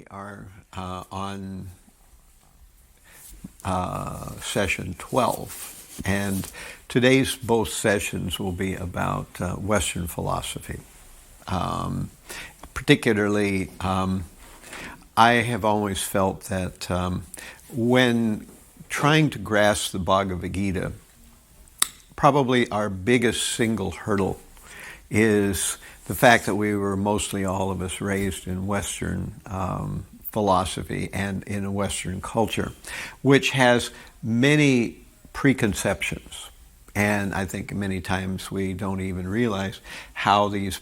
We are on session 12, and today's both sessions will be about Western philosophy. Particularly, I have always felt that when trying to grasp the Bhagavad Gita, probably our biggest single hurdle is the fact that we were mostly all of us raised in Western philosophy and in a Western culture, which has many preconceptions. And I think many times we don't even realize how these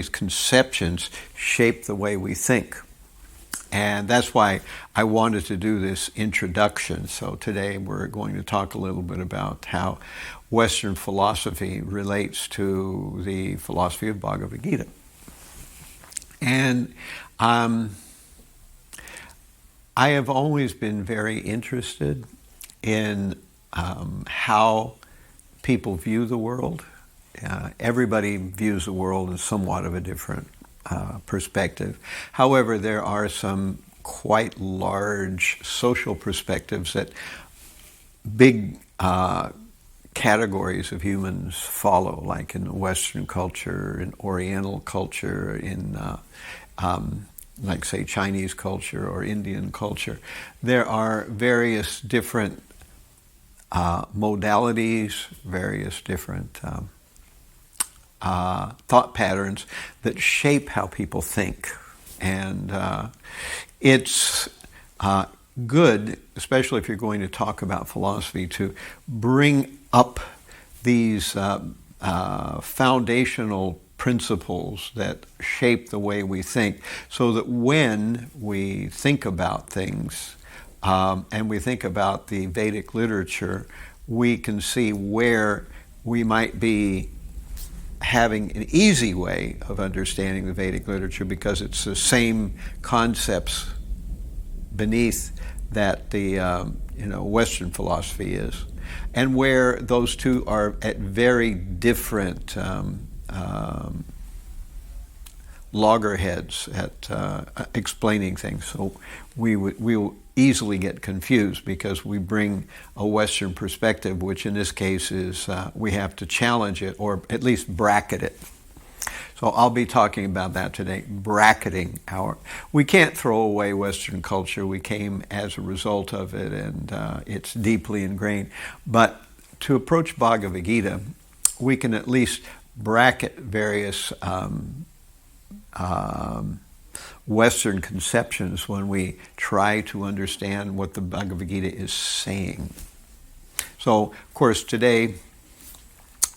conceptions shape the way we think. And that's why I wanted to do this introduction. So today we're going to talk a little bit about how Western philosophy relates to the philosophy of Bhagavad Gita. And I have always been very interested in how people view the world. Everybody views the world in somewhat of a different perspective. However, there are some quite large social perspectives that big categories of humans follow, like in Western culture, in Oriental culture, in like say Chinese culture or Indian culture. There are various different modalities, various different thought patterns that shape how people think. And it's good, especially if you're going to talk about philosophy, to bring up these foundational principles that shape the way we think, so that when we think about things and we think about the Vedic literature, we can see where we might be having an easy way of understanding the Vedic literature, because it's the same concepts beneath that the Western philosophy is, and where those two are at very different loggerheads at explaining things. So we will easily get confused because we bring a Western perspective, which in this case is we have to challenge it or at least bracket it. So I'll be talking about that today, bracketing we can't throw away Western culture. We came as a result of it, and it's deeply ingrained. But to approach Bhagavad Gita, we can at least bracket various Western conceptions when we try to understand what the Bhagavad Gita is saying. So, of course, today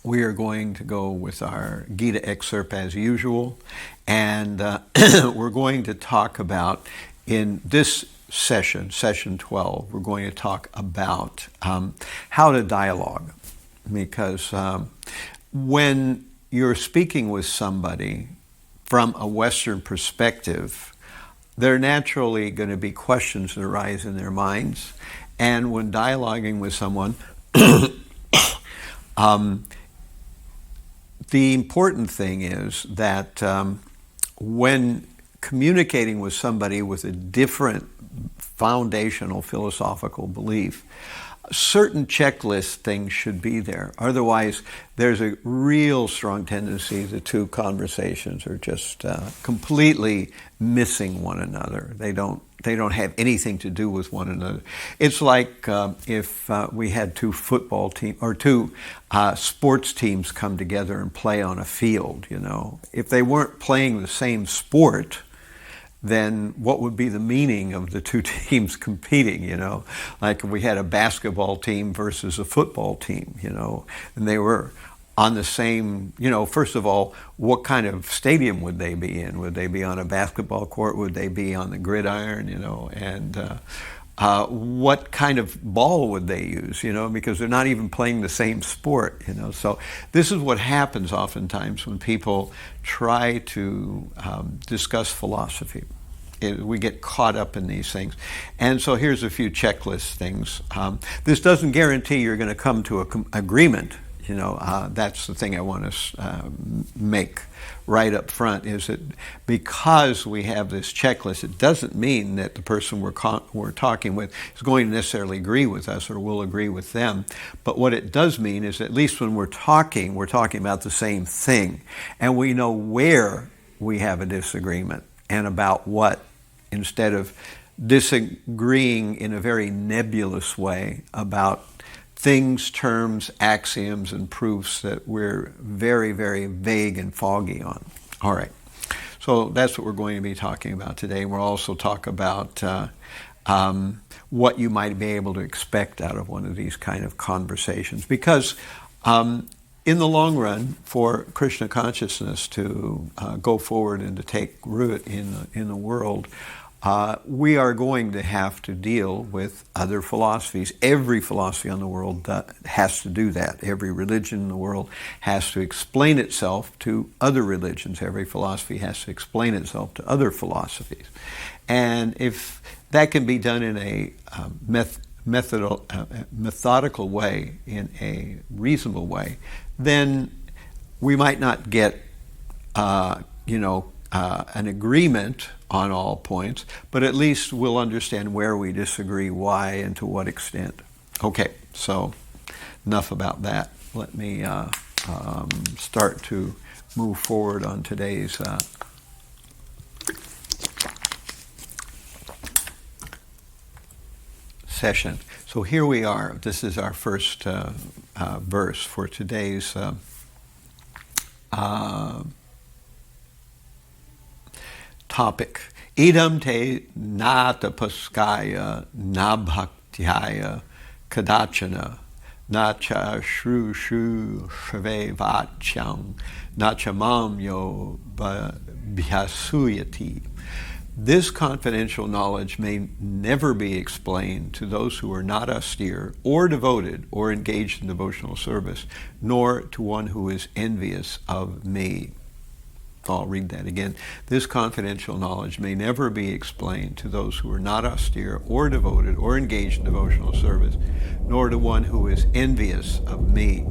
we are going to go with our Gita excerpt as usual, and we're going to talk about, in this session, session 12, we're going to talk about how to dialogue. Because when you're speaking with somebody from a Western perspective, there are naturally going to be questions that arise in their minds. And when dialoguing with someone, the important thing is that when communicating with somebody with a different foundational philosophical belief, certain checklist things should be there. Otherwise, there's a real strong tendency the two conversations are just completely missing one another. They don't have anything to do with one another. It's like if we had two football teams or two sports teams come together and play on a field. If they weren't playing the same sport, then what would be the meaning of the two teams competing, Like if we had a basketball team versus a football team, and they were on the same, first of all, what kind of stadium would they be in? Would they be on a basketball court? Would they be on the gridiron, And what kind of ball would they use, Because they're not even playing the same sport, So this is what happens oftentimes when people try to discuss philosophy. We get caught up in these things. And so here's a few checklist things. This doesn't guarantee you're going to come to an agreement. That's the thing I want to make right up front, is that because we have this checklist, it doesn't mean that the person we're talking with is going to necessarily agree with us or will agree with them. But what it does mean is, at least when we're talking about the same thing, and we know where we have a disagreement and about what, instead of disagreeing in a very nebulous way about things, terms, axioms, and proofs that we're very, very vague and foggy on. All right. So that's what we're going to be talking about today. We'll also talk about what you might be able to expect out of one of these kind of conversations. Because in the long run, for Krishna consciousness to go forward and to take root in the world, we are going to have to deal with other philosophies. Every philosophy in the world has to do that. Every religion in the world has to explain itself to other religions. Every philosophy has to explain itself to other philosophies. And if that can be done in a methodical way, in a reasonable way, then we might not get, an agreement on all points, but at least we'll understand where we disagree, why, and to what extent. Okay, so enough about that. Let me start to move forward on today's session. So here we are. This is our first verse for today's topic. Idam te na tapaskaya na bhaktyaya kadachana na cha shru shave vachyam na cha mam yo bhyasuyati. This confidential knowledge may never be explained to those who are not austere or devoted or engaged in devotional service, nor to one who is envious of me. I'll read that again. This confidential knowledge may never be explained to those who are not austere or devoted or engaged in devotional service, nor to one who is envious of me.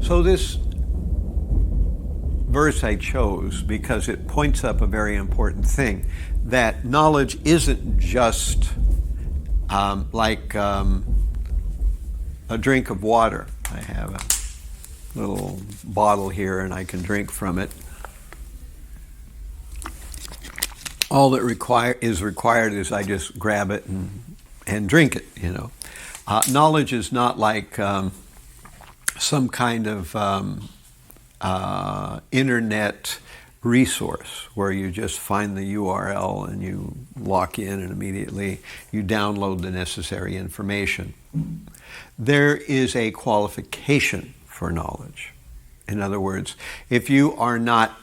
So this verse I chose because it points up a very important thing, that knowledge isn't just like a drink of water. I have a little bottle here and I can drink from it. All that is required is I just grab it and drink it, Knowledge is not like some kind of internet resource where you just find the URL and you lock in and immediately you download the necessary information. There is a qualification for knowledge. In other words, if you are not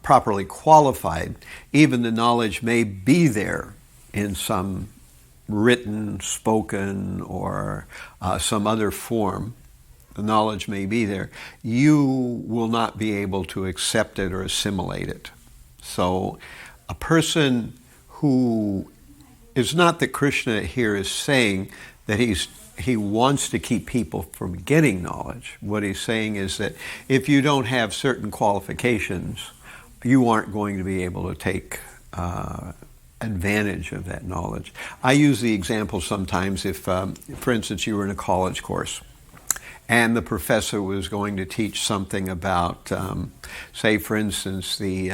properly qualified, even the knowledge may be there in some written, spoken, or some other form. The knowledge may be there. You will not be able to accept it or assimilate it. So a person who is not that Krishna here is saying that he wants to keep people from getting knowledge. What he's saying is that if you don't have certain qualifications, you aren't going to be able to take advantage of that knowledge. I use the example sometimes if, for instance, you were in a college course and the professor was going to teach something about, say, for instance, the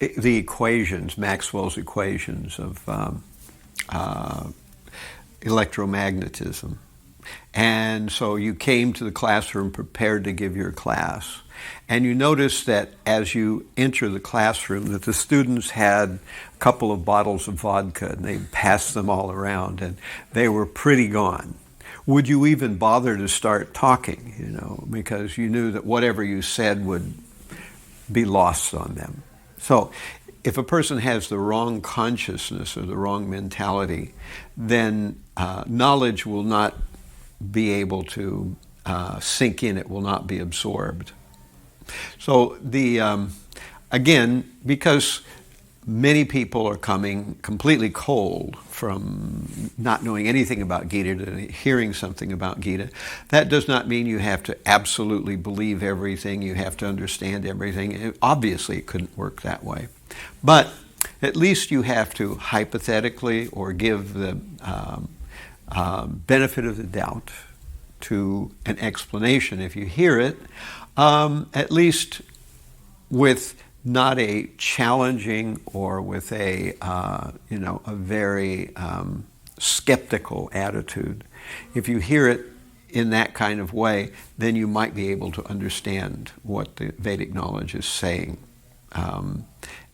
equations, Maxwell's equations of electromagnetism. And so you came to the classroom prepared to give your class. And you noticed that as you enter the classroom that the students had a couple of bottles of vodka and they passed them all around and they were pretty gone. Would you even bother to start talking, because you knew that whatever you said would be lost on them? So if a person has the wrong consciousness or the wrong mentality, then knowledge will not be able to sink in. It will not be absorbed. So again, because many people are coming completely cold from not knowing anything about Gita to hearing something about Gita. That does not mean you have to absolutely believe everything, you have to understand everything. Obviously, it couldn't work that way. But at least you have to hypothetically or give the benefit of the doubt to an explanation if you hear it, at least with not a challenging or with a very skeptical attitude. If you hear it in that kind of way, then you might be able to understand what the Vedic knowledge is saying. And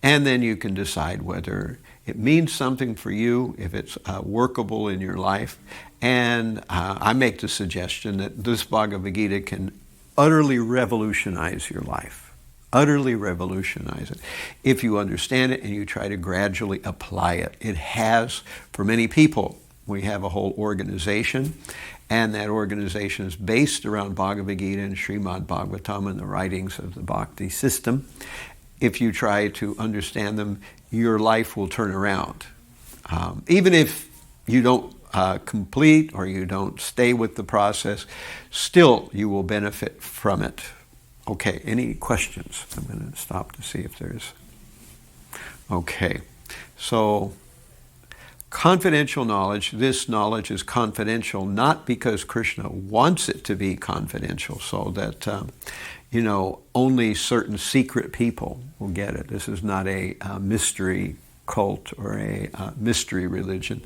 then you can decide whether it means something for you, if it's workable in your life. And I make the suggestion that this Bhagavad Gita can utterly revolutionize your life. Utterly revolutionize it. If you understand it and you try to gradually apply it. It has, for many people, we have a whole organization, and that organization is based around Bhagavad Gita and Srimad Bhagavatam and the writings of the Bhakti system. If you try to understand them, your life will turn around. Even if you don't complete or you don't stay with the process, still you will benefit from it. Okay, any questions? I'm going to stop to see if there's... Okay, so confidential knowledge, this knowledge is confidential not because Krishna wants it to be confidential so that, only certain secret people will get it. This is not a mystery cult or a mystery religion.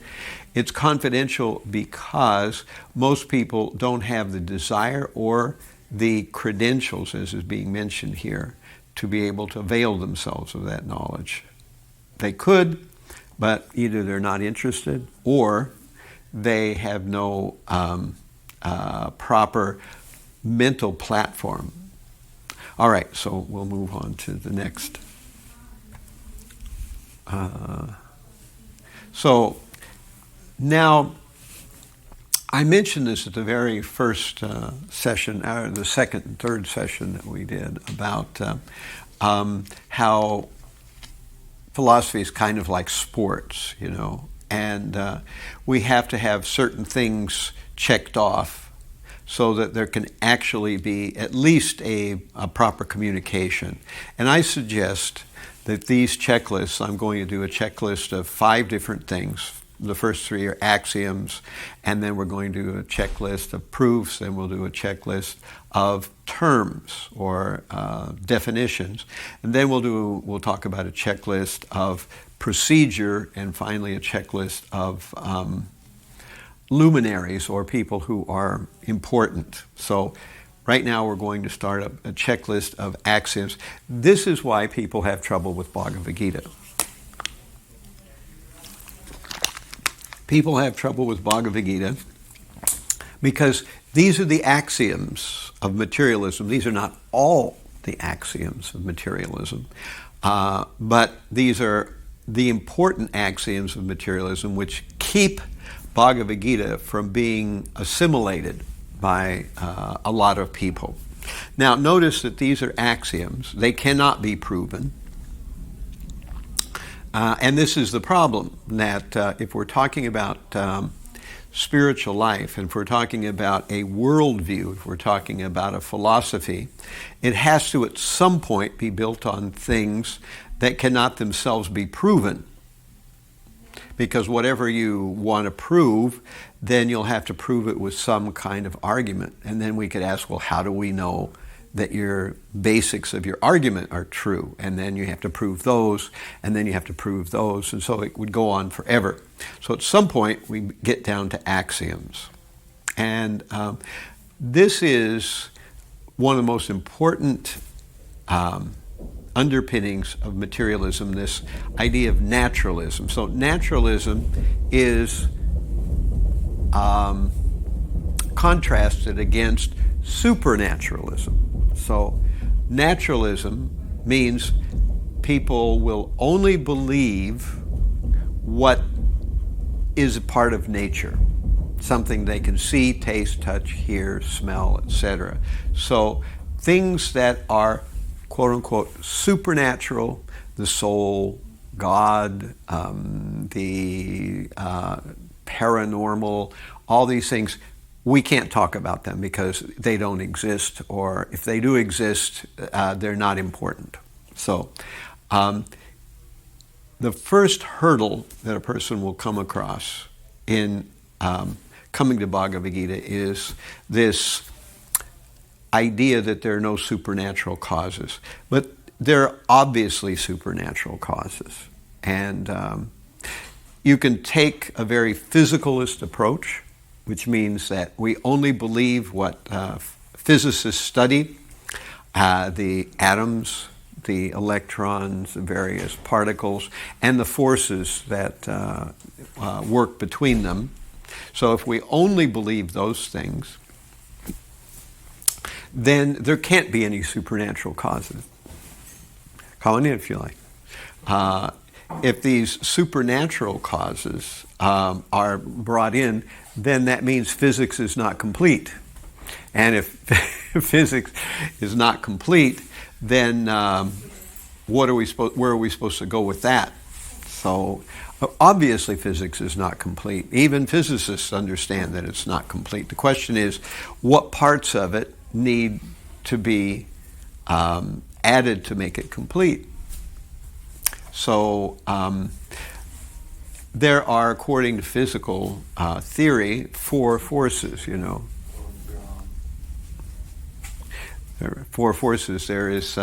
It's confidential because most people don't have the desire or the credentials, as is being mentioned here, to be able to avail themselves of that knowledge. They could, but either they're not interested or they have no proper mental platform. All right, so we'll move on to the next. So now, I mentioned this at the very first session, or the second and third session that we did, about how philosophy is kind of like sports, and we have to have certain things checked off so that there can actually be at least a proper communication. And I suggest that these checklists, I'm going to do a checklist of 5 different things. The first 3 are axioms, and then we're going to do a checklist of proofs, and we'll do a checklist of terms or definitions, and then we'll talk about a checklist of procedure, and finally a checklist of luminaries or people who are important. So right now we're going to start a checklist of axioms. This is why people have trouble with Bhagavad Gita. People have trouble with Bhagavad Gita because these are the axioms of materialism. These are not all the axioms of materialism, but these are the important axioms of materialism which keep Bhagavad Gita from being assimilated by a lot of people. Now, notice that these are axioms. They cannot be proven. And this is the problem, that if we're talking about spiritual life, and if we're talking about a worldview, if we're talking about a philosophy, it has to at some point be built on things that cannot themselves be proven. Because whatever you want to prove, then you'll have to prove it with some kind of argument. And then we could ask, well, how do we know that your basics of your argument are true? And then you have to prove those, and then you have to prove those, and so it would go on forever. So at some point we get down to axioms. And this is one of the most important underpinnings of materialism, this idea of naturalism. So naturalism is contrasted against supernaturalism. So naturalism means people will only believe what is a part of nature, something they can see, taste, touch, hear, smell, etc. So things that are quote-unquote supernatural, the soul, God, the paranormal, all these things, we can't talk about them because they don't exist, or if they do exist, they're not important. So the first hurdle that a person will come across in coming to Bhagavad Gita is this idea that there are no supernatural causes. But there are obviously supernatural causes. And you can take a very physicalist approach, which means that we only believe what physicists study, the atoms, the electrons, the various particles, and the forces that work between them. So if we only believe those things, then there can't be any supernatural causes. Call in if you like. If these supernatural causes are brought in, then that means physics is not complete. And if physics is not complete, then where are we supposed to go with that? So obviously physics is not complete. Even physicists understand that it's not complete. The question is, what parts of it need to be added to make it complete? So there are, according to physical theory, 4 forces, you know. There are 4 forces. There is,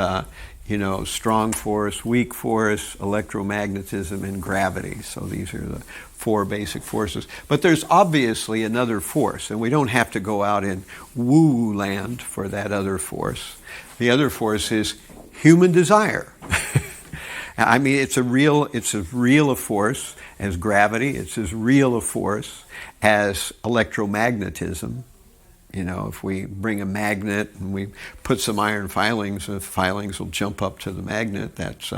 strong force, weak force, electromagnetism, and gravity. So these are the 4 basic forces. But there's obviously another force, and we don't have to go out in woo land for that other force. The other force is human desire. I mean, it's as real a force as gravity. It's as real a force as electromagnetism. You know, if we bring a magnet and we put some iron filings, the filings will jump up to the magnet. That's,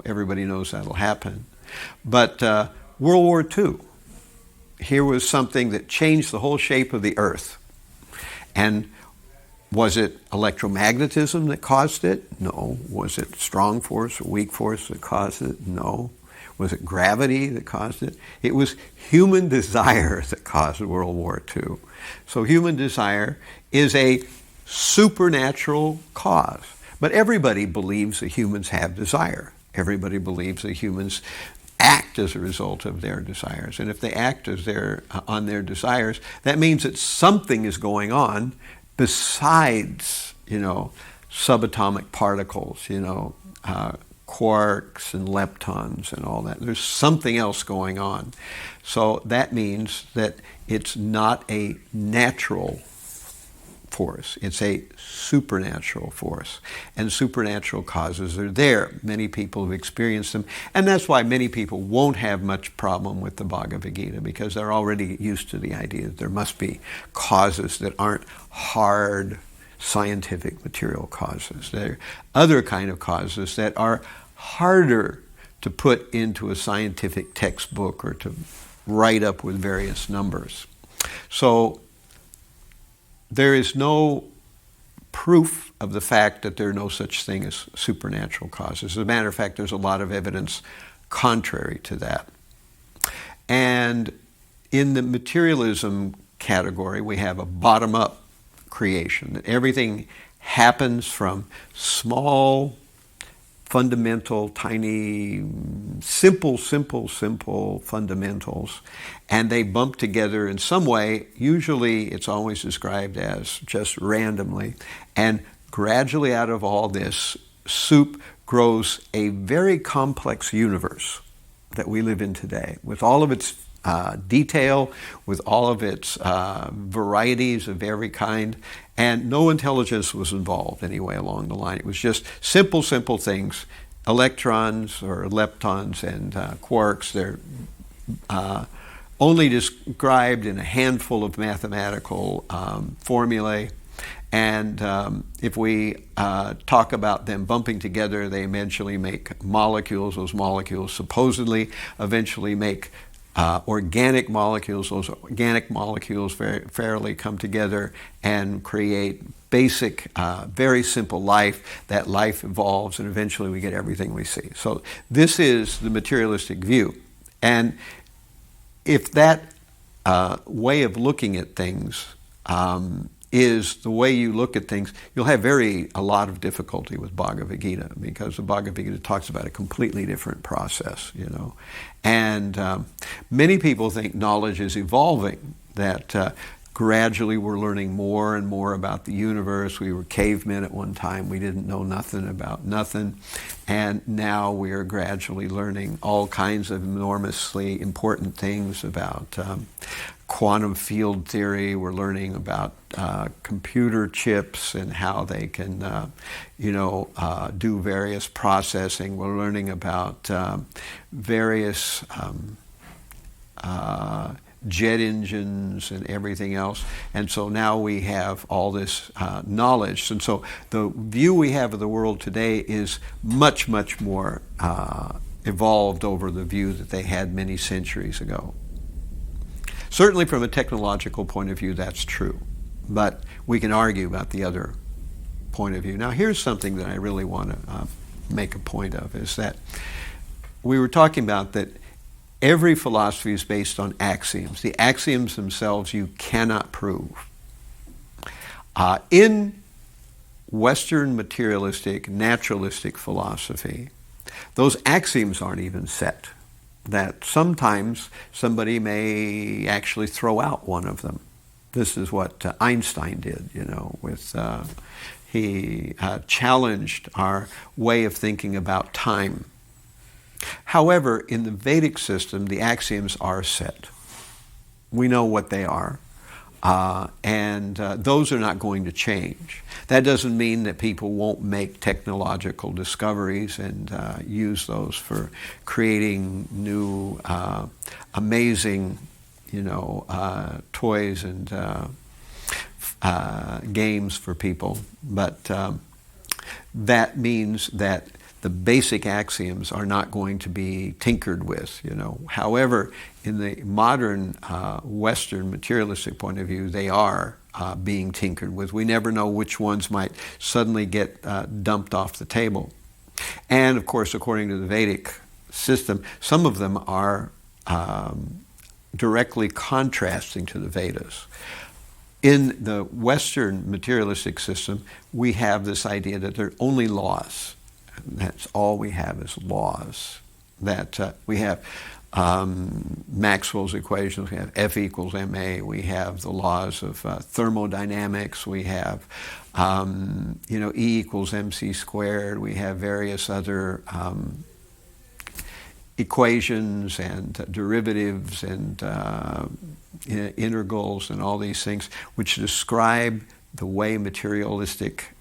everybody knows that'll happen. But World War II, here was something that changed the whole shape of the Earth. And was it electromagnetism that caused it? No. Was it strong force or weak force that caused it? No. Was it gravity that caused it? It was human desire that caused World War II. So human desire is a supernatural cause. But everybody believes that humans have desire. Everybody believes that humans act as a result of their desires. And if they act on their desires, that means that something is going on besides, subatomic particles, quarks and leptons and all that. There's something else going on. So that means that it's not a natural force. It's a supernatural force. And supernatural causes are there. Many people have experienced them. And that's why many people won't have much problem with the Bhagavad Gita, because they're already used to the idea that there must be causes that aren't hard scientific material causes. There are other kind of causes that are harder to put into a scientific textbook or to write up with various numbers. So there is no proof of the fact that there are no such thing as supernatural causes. As a matter of fact, there's a lot of evidence contrary to that. And in the materialism category, we have a bottom-up creation, that everything happens from small, fundamental, tiny, simple fundamentals, and they bump together in some way. Usually it's always described as just randomly, and gradually out of all this soup grows a very complex universe that we live in today, with all of its detail, with all of its varieties of every kind, and no intelligence was involved anyway along the line. It was just simple things. Electrons or leptons and quarks, they're only described in a handful of mathematical formulae. And if we talk about them bumping together, they eventually make molecules. Those molecules supposedly eventually make organic molecules. Those organic molecules fairly come together and create basic, very simple life. That life evolves, and eventually we get everything we see. So this is the materialistic view. And if that way of looking at things is the way you look at things, you'll have a lot of difficulty with Bhagavad Gita, because the Bhagavad Gita talks about a completely different process, And many people think knowledge is evolving, that gradually we're learning more and more about the universe. We were cavemen at one time. We didn't know nothing about nothing. And now we are gradually learning all kinds of enormously important things about quantum field theory. We're learning about computer chips and how they can, do various processing. We're learning about various jet engines and everything else. And so now we have all this knowledge. And so the view we have of the world today is much, much more evolved over the view that they had many centuries ago. Certainly from a technological point of view, that's true. But we can argue about the other point of view. Now, here's something that I really want to make a point of, is that we were talking about that every philosophy is based on axioms. The axioms themselves you cannot prove. In Western materialistic, naturalistic philosophy, those axioms aren't even set. That sometimes somebody may actually throw out one of them. This is what Einstein did, he challenged our way of thinking about time. However, in the Vedic system, the axioms are set. We know what they are, and those are not going to change. That doesn't mean that people won't make technological discoveries and use those for creating new, amazing, toys and games for people. But that means that the basic axioms are not going to be tinkered with, However, in the modern Western materialistic point of view, they are being tinkered with. We never know which ones might suddenly get dumped off the table. And of course, according to the Vedic system, some of them are directly contrasting to the Vedas. In the Western materialistic system, we have this idea that there are only laws. That's all we have is laws. That we have Maxwell's equations, we have F equals ma, we have the laws of thermodynamics, we have E equals mc squared, we have various other equations and derivatives and integrals and all these things which describe the way materialistic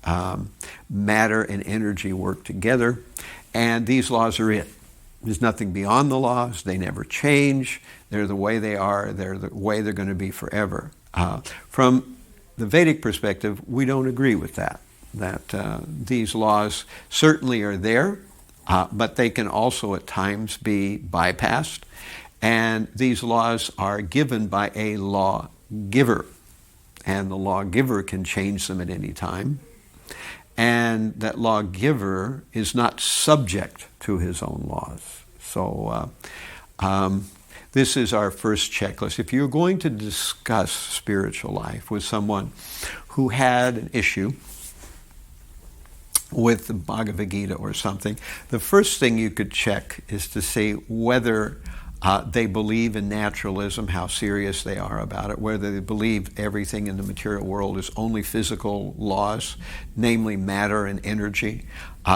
matter and energy work together. And these laws are it. There's nothing beyond the laws. They never change. They're the way they are. They're the way they're going to be forever. From the Vedic perspective, we don't agree with that. That these laws certainly are there, but they can also at times be bypassed. And these laws are given by a lawgiver. And the lawgiver can change them at any time. And that lawgiver is not subject to his own laws. So this is our first checklist. If you're going to discuss spiritual life with someone who had an issue with the Bhagavad Gita or something, the first thing you could check is to see whether they believe in naturalism, how serious they are about it, whether they believe everything in the material world is only physical laws, namely matter and energy,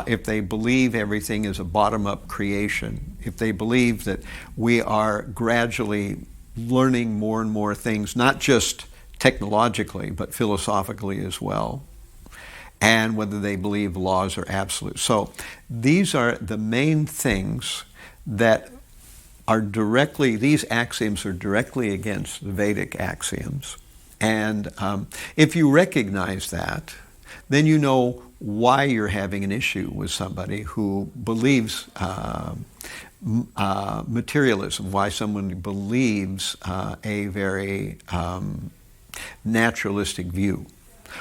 if they believe everything is a bottom-up creation, if they believe that we are gradually learning more and more things, not just technologically, but philosophically as well, and whether they believe laws are absolute. So these are the main things that are directly, these axioms are directly against the Vedic axioms. And if you recognize that, then you know why you're having an issue with somebody who believes materialism, why someone believes a very naturalistic view.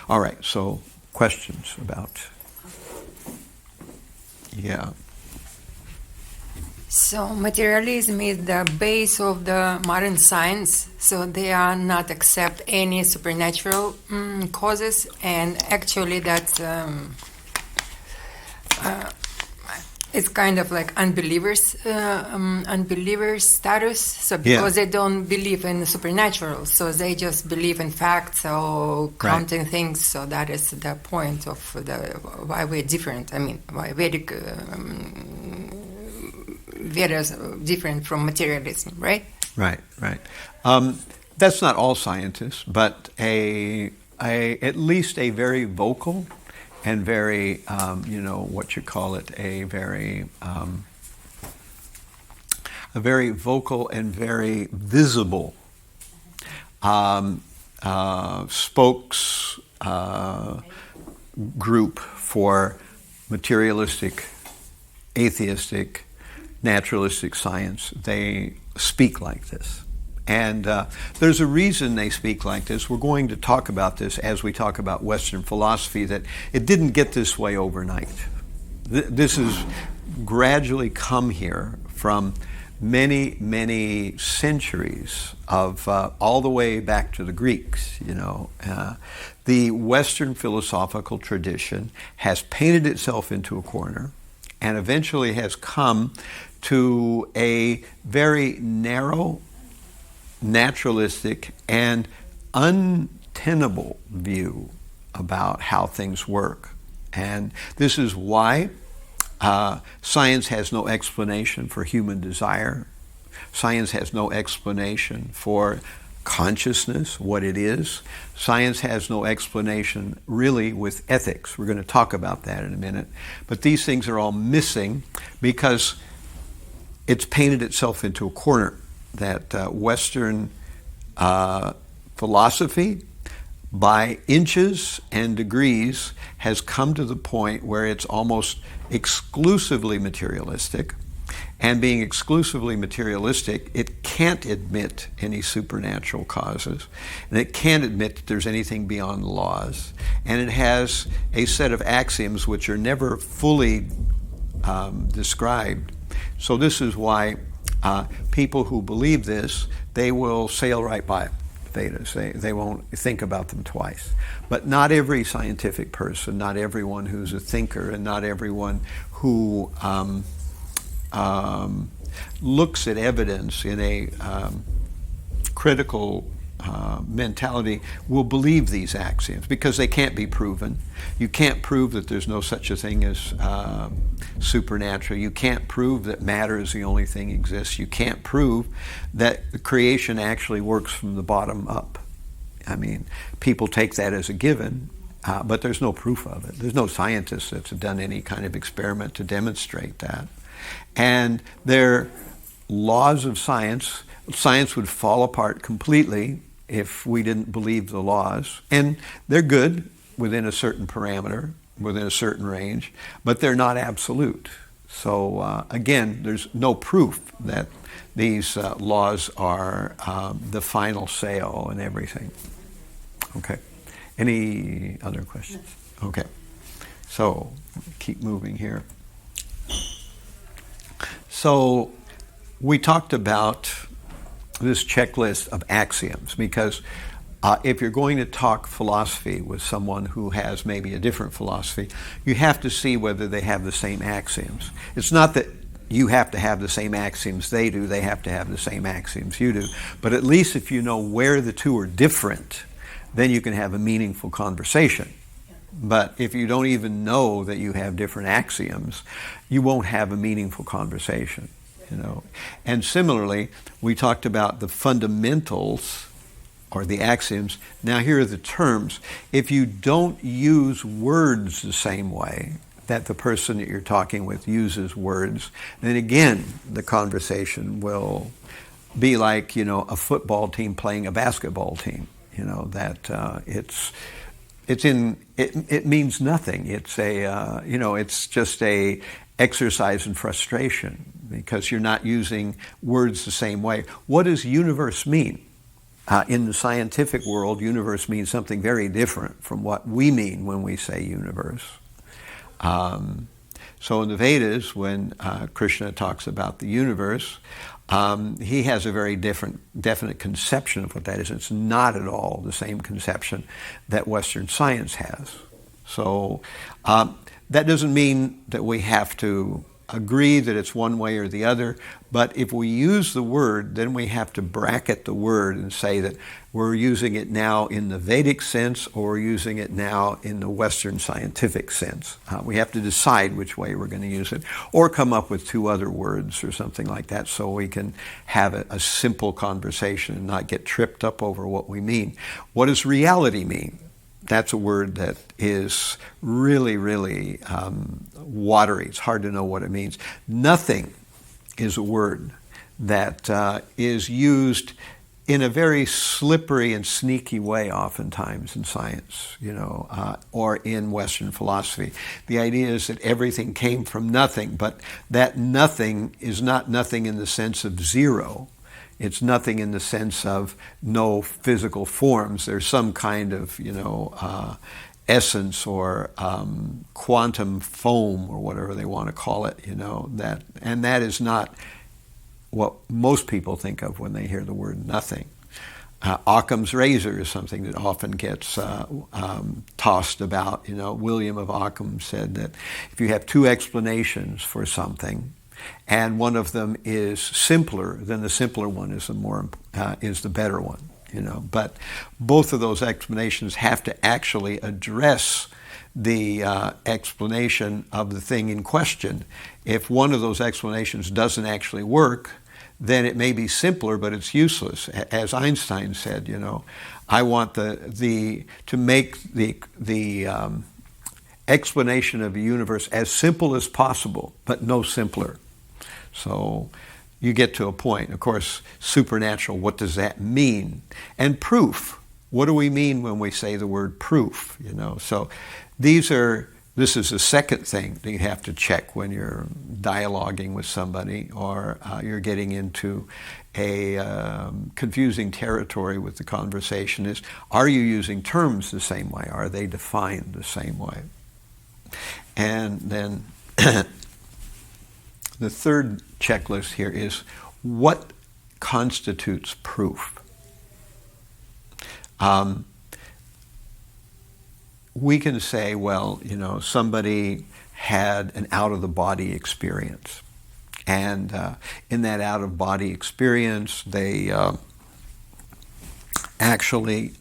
All right, so questions about... Yeah. So materialism is the base of the modern science, so they are not accept any supernatural causes, and actually that's it's kind of like unbelievers status. So because they don't believe in the supernatural, so they just believe in facts or counting things. So that is the point of why we're different. I mean, why Vedic Vedas different from materialism, right? Right. That's not all scientists, but at least a very vocal and very, what you call it, a very vocal and very visible spokes group for materialistic, atheistic, naturalistic science. They speak like this. And there's a reason they speak like this. We're going to talk about this as we talk about Western philosophy, that it didn't get this way overnight. This has gradually come here from many, many centuries of all the way back to the Greeks. The Western philosophical tradition has painted itself into a corner and eventually has come to a very narrow, naturalistic, and untenable view about how things work. And this is why science has no explanation for human desire. Science has no explanation for consciousness, what it is. Science has no explanation really with ethics. We're going to talk about that in a minute. But these things are all missing because it's painted itself into a corner. That Western philosophy, by inches and degrees, has come to the point where it's almost exclusively materialistic. And being exclusively materialistic, it can't admit any supernatural causes. And it can't admit that there's anything beyond laws. And it has a set of axioms which are never fully described. So this is why people who believe this, they will sail right by Vedas. They won't think about them twice. But not every scientific person, not everyone who's a thinker, and not everyone who looks at evidence in a critical mentality will believe these axioms, because they can't be proven. You can't prove that there's no such a thing as supernatural. You can't prove that matter is the only thing exists. You can't prove that the creation actually works from the bottom up. I mean, people take that as a given, but there's no proof of it. There's no scientist that's done any kind of experiment to demonstrate that. And their laws of science would fall apart completely if we didn't believe the laws. And they're good within a certain parameter, within a certain range, but they're not absolute. So again, there's no proof that these laws are the final say-all and everything. Okay. Any other questions? Okay. So keep moving here. So we talked about this checklist of axioms, because if you're going to talk philosophy with someone who has maybe a different philosophy, you have to see whether they have the same axioms. It's not that you have to have the same axioms they do, they have to have the same axioms you do. But at least if you know where the two are different, then you can have a meaningful conversation. But if you don't even know that you have different axioms, you won't have a meaningful conversation. And similarly, we talked about the fundamentals or the axioms. Now here are the terms. If you don't use words the same way that the person that you're talking with uses words, then again, the conversation will be like, a football team playing a basketball team. That it means nothing. It's it's just a exercise in frustration because you're not using words the same way. What does universe mean? In the scientific world, universe means something very different from what we mean when we say universe. So in the Vedas, when Krishna talks about the universe, he has a very definite conception of what that is. It's not at all the same conception that Western science has. So that doesn't mean that we have to agree that it's one way or the other, but if we use the word, then we have to bracket the word and say that we're using it now in the Vedic sense or we're using it now in the Western scientific sense. We have to decide which way we're going to use it, or come up with two other words or something like that so we can have a simple conversation and not get tripped up over what we mean. What does reality mean? That's a word that is really, really watery. It's hard to know what it means. Nothing is a word that is used in a very slippery and sneaky way oftentimes in science, or in Western philosophy. The idea is that everything came from nothing, but that nothing is not nothing in the sense of zero. It's nothing in the sense of no physical forms. There's some kind of, essence or quantum foam or whatever they want to call it, that is not what most people think of when they hear the word nothing. Occam's razor is something that often gets tossed about. William of Occam said that if you have two explanations for something, and one of them is simpler, then the simpler one is the better one. But both of those explanations have to actually address the explanation of the thing in question. If one of those explanations doesn't actually work, then it may be simpler, but it's useless. As Einstein said, I want to make the explanation of the universe as simple as possible, but no simpler. So you get to a point. Of course, supernatural, what does that mean? And proof, what do we mean when we say the word proof? So this is the second thing that you have to check when you're dialoguing with somebody or you're getting into a confusing territory with the conversation is, are you using terms the same way? Are they defined the same way? And then the third checklist here is, what constitutes proof? We can say, well, somebody had an out-of-the-body experience. And in that out-of-body experience, they actually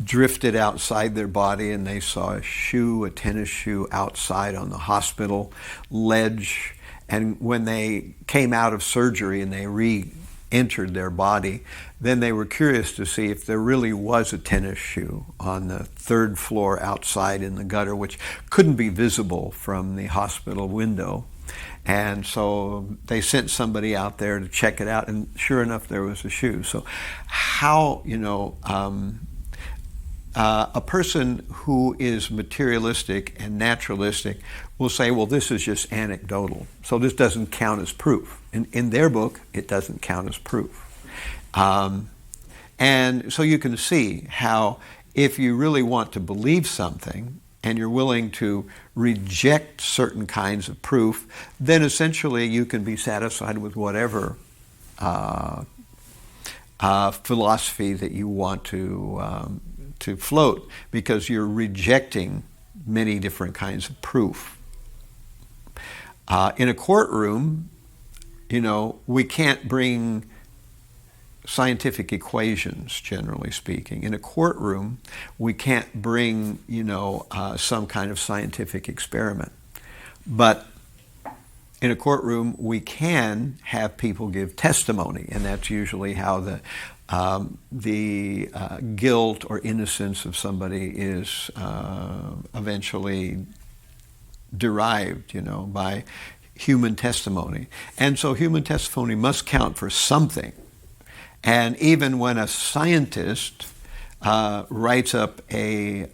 drifted outside their body, and they saw a tennis shoe outside on the hospital ledge. And when they came out of surgery and they re-entered their body, then they were curious to see if there really was a tennis shoe on the third floor outside in the gutter, which couldn't be visible from the hospital window. And so they sent somebody out there to check it out, and sure enough, there was a shoe. So how, a person who is materialistic and naturalistic will say, well, this is just anecdotal, so this doesn't count as proof. In their book, it doesn't count as proof. And so you can see how if you really want to believe something and you're willing to reject certain kinds of proof, then essentially you can be satisfied with whatever philosophy that you want to float, because you're rejecting many different kinds of proof. In a courtroom, we can't bring scientific equations, generally speaking. In a courtroom, we can't bring, some kind of scientific experiment. But in a courtroom, we can have people give testimony, and that's usually how the guilt or innocence of somebody is eventually derived, by human testimony. And so human testimony must count for something. And even when a scientist writes up a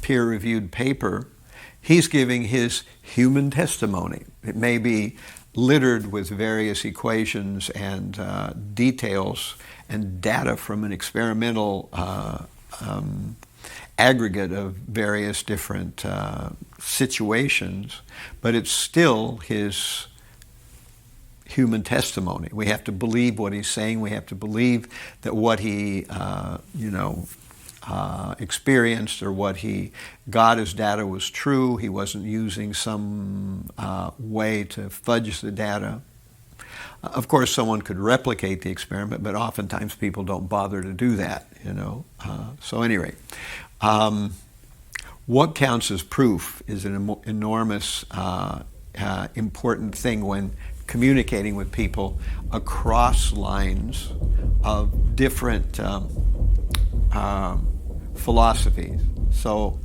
peer-reviewed paper, he's giving his human testimony. It may be littered with various equations and details and data from an experimental aggregate of various different situations, but it's still his human testimony. We have to believe what he's saying. We have to believe that what he, experienced or what he got as data was true. He wasn't using some way to fudge the data. Of course, someone could replicate the experiment, but oftentimes people don't bother to do that, So at any rate, what counts as proof is an enormous, important thing when communicating with people across lines of different philosophies. So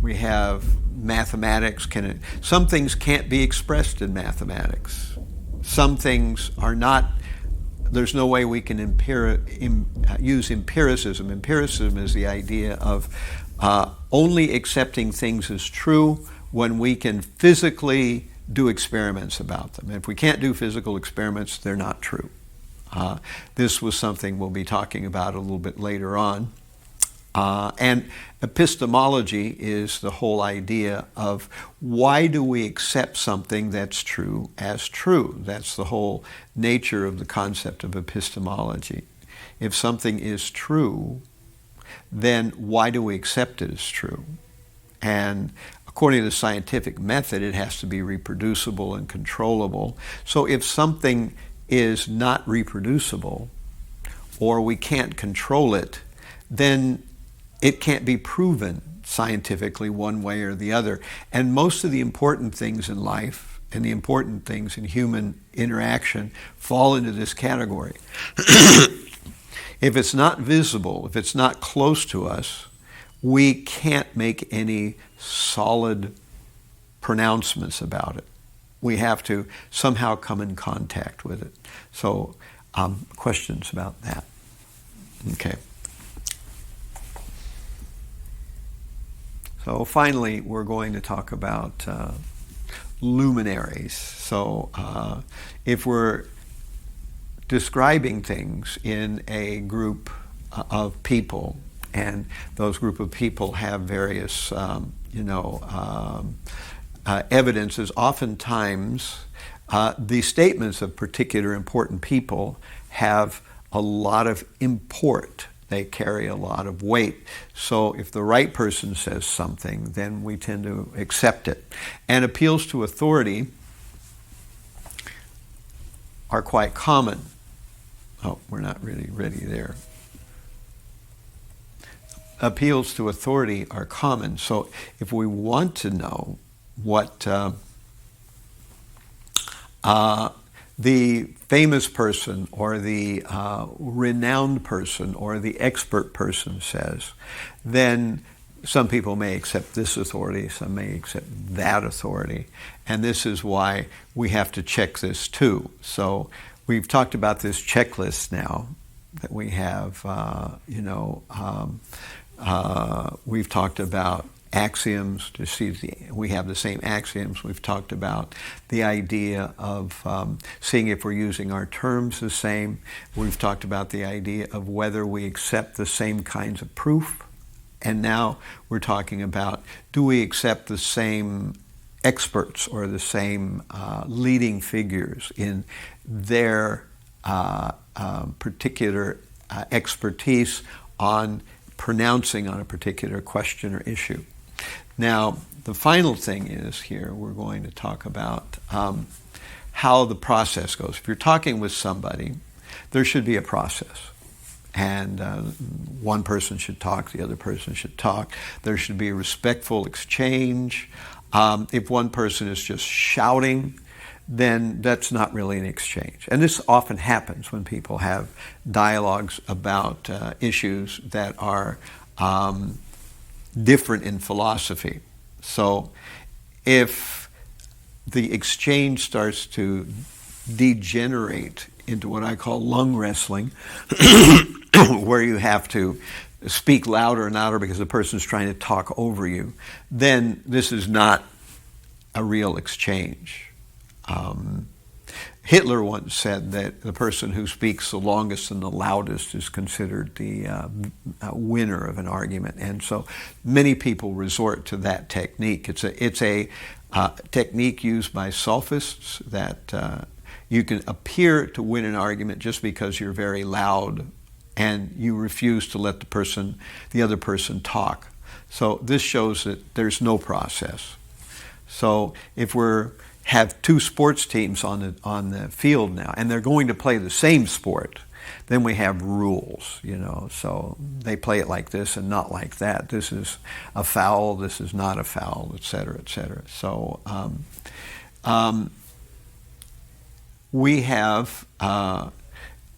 we have mathematics. Some things can't be expressed in mathematics. Some things are not. There's no way we can use empiricism. Empiricism is the idea of only accepting things as true when we can physically do experiments about them. If we can't do physical experiments, they're not true. This was something we'll be talking about a little bit later on. And epistemology is the whole idea of why do we accept something that's true as true? That's the whole nature of the concept of epistemology. If something is true, then why do we accept it as true? And according to the scientific method, it has to be reproducible and controllable. So if something is not reproducible or we can't control it, then it can't be proven scientifically one way or the other. And most of the important things in life and the important things in human interaction fall into this category. If it's not visible, if it's not close to us, we can't make any solid pronouncements about it. We have to somehow come in contact with it. So, questions about that? Okay. So finally, we're going to talk about luminaries. So if we're describing things in a group of people, and those group of people have various, evidences, oftentimes the statements of particular important people have a lot of import. They carry a lot of weight. So if the right person says something, then we tend to accept it. And appeals to authority are quite common. Oh, we're not really ready there. Appeals to authority are common. So if we want to know what the famous person or the renowned person or the expert person says, then some people may accept this authority, some may accept that authority. And this is why we have to check this too. So we've talked about this checklist now that we have, we've talked about axioms to see we have the same axioms. We've talked about the idea of seeing if we're using our terms the same. We've talked about the idea of whether we accept the same kinds of proof. And now we're talking about, do we accept the same experts or the same leading figures in their particular expertise on pronouncing on a particular question or issue. Now, the final thing is here, we're going to talk about how the process goes. If you're talking with somebody, there should be a process. And one person should talk, the other person should talk. There should be a respectful exchange. If one person is just shouting, then that's not really an exchange. And this often happens when people have dialogues about issues that are different in philosophy. So if the exchange starts to degenerate into what I call lung wrestling, where you have to speak louder and louder because the person's trying to talk over you, then this is not a real exchange. Hitler once said that the person who speaks the longest and the loudest is considered the winner of an argument, and so many people resort to that technique. It's a technique used by sophists that you can appear to win an argument just because you're very loud and you refuse to let the other person talk. So this shows that there's no process. So if have two sports teams on the field now, and they're going to play the same sport, then we have rules, So they play it like this and not like that. This is a foul. This is not a foul, et cetera, et cetera. So we have.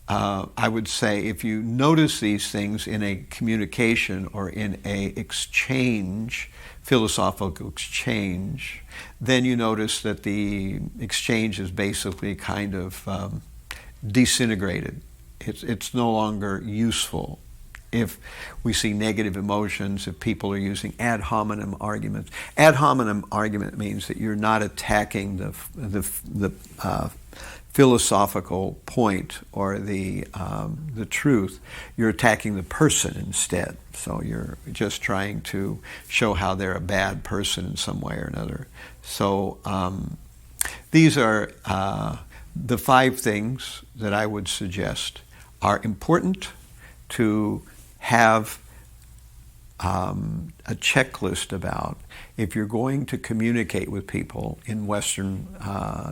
I would say if you notice these things in a communication or in a exchange, philosophical exchange, then you notice that the exchange is basically kind of disintegrated. It's no longer useful. If we see negative emotions, if people are using ad hominem arguments. Ad hominem argument means that you're not attacking the philosophical point or the truth. You're attacking the person instead. So you're just trying to show how they're a bad person in some way or another. So these are the 5 things that I would suggest are important to have a checklist about if you're going to communicate with people in Western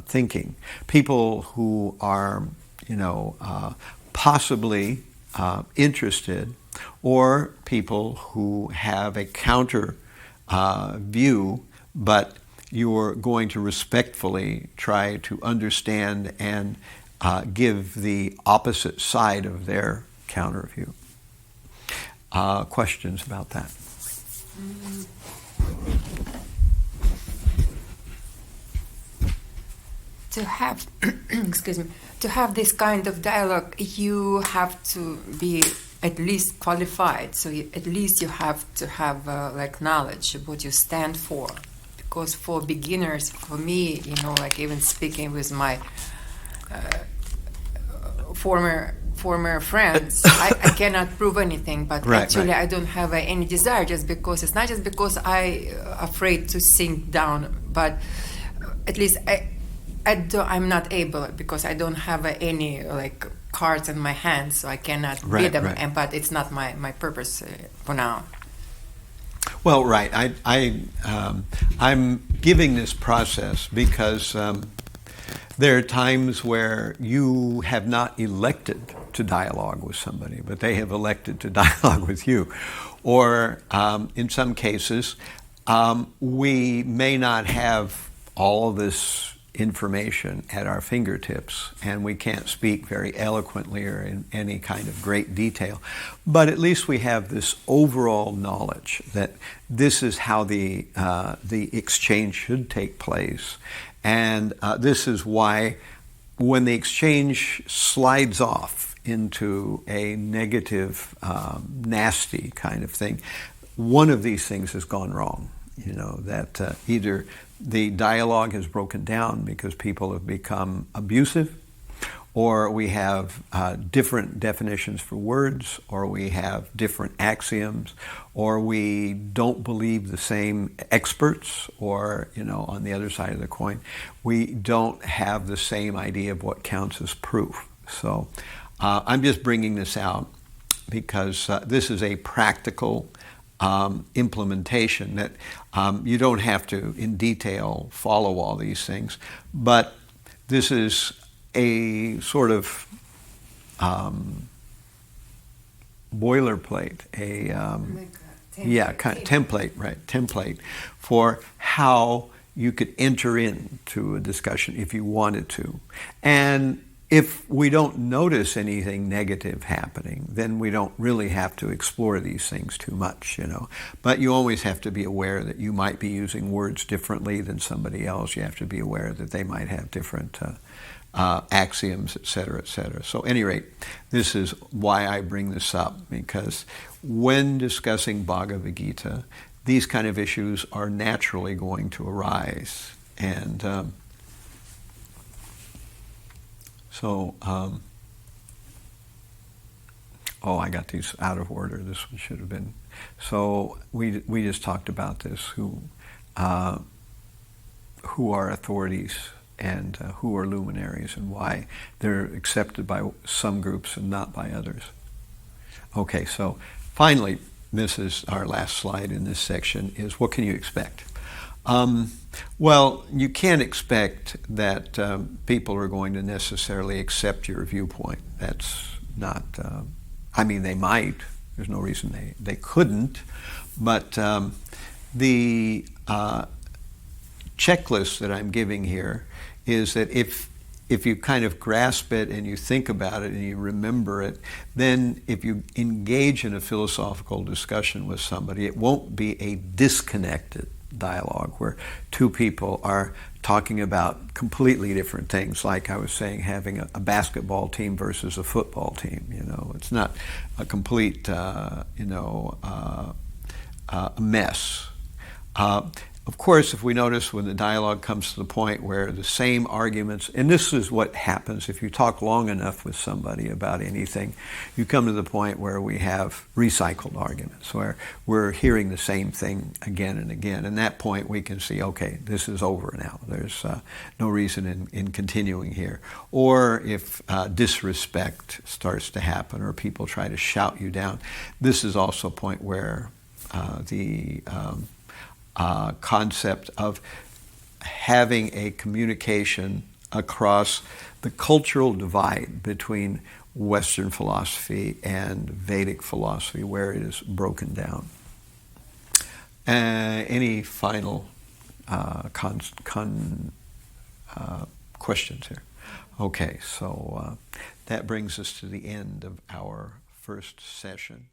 thinking, people who are, possibly interested, or people who have a counter view, but you're going to respectfully try to understand and give the opposite side of their counter view. Questions about that? To have, to have this kind of dialogue, you have to be at least qualified. So at least you have to have knowledge of what you stand for. Because for beginners, for me, even speaking with my former friends, I cannot prove anything, but actually I don't have any desire, just because it's not just because I afraid to sink down, but at least I'm not able, because I don't have any cards in my hands, so I cannot read them. But it's not my purpose for now. Well, right. I'm giving this process because there are times where you have not elected to dialogue with somebody, but they have elected to dialogue with you. Or in some cases, we may not have all of this information at our fingertips, and we can't speak very eloquently or in any kind of great detail. But at least we have this overall knowledge that this is how the exchange should take place. And this is why when the exchange slides off into a negative, nasty kind of thing, one of these things has gone wrong. That either the dialogue has broken down because people have become abusive, or we have different definitions for words, or we have different axioms, or we don't believe the same experts, or, on the other side of the coin, we don't have the same idea of what counts as proof. So I'm just bringing this out because this is a practical implementation that you don't have to, in detail, follow all these things. But this is a sort of boilerplate, template for how you could enter into a discussion if you wanted to. And if we don't notice anything negative happening, then we don't really have to explore these things too much, But you always have to be aware that you might be using words differently than somebody else. You have to be aware that they might have different axioms, et cetera, et cetera. So at any rate, this is why I bring this up, because when discussing Bhagavad Gita, these kind of issues are naturally going to arise. And I got these out of order. This one should have been. So we just talked about this, who are authorities and who are luminaries and why they're accepted by some groups and not by others. Okay, so finally, this is our last slide in this section, is what can you expect? Well, you can't expect that people are going to necessarily accept your viewpoint. That's not, they might. There's no reason they couldn't. But the checklist that I'm giving here is that if you kind of grasp it and you think about it and you remember it, then if you engage in a philosophical discussion with somebody, it won't be a disconnected dialogue where two people are talking about completely different things, like I was saying, having a basketball team versus a football team. It's not a complete mess. Of course, if we notice when the dialogue comes to the point where the same arguments, and this is what happens if you talk long enough with somebody about anything, you come to the point where we have recycled arguments, where we're hearing the same thing again and again. And at that point, we can see, okay, this is over now. There's no reason in continuing here. Or if disrespect starts to happen or people try to shout you down, this is also a point where the concept of having a communication across the cultural divide between Western philosophy and Vedic philosophy, where it is broken down. Any final questions here? Okay, so that brings us to the end of our first session.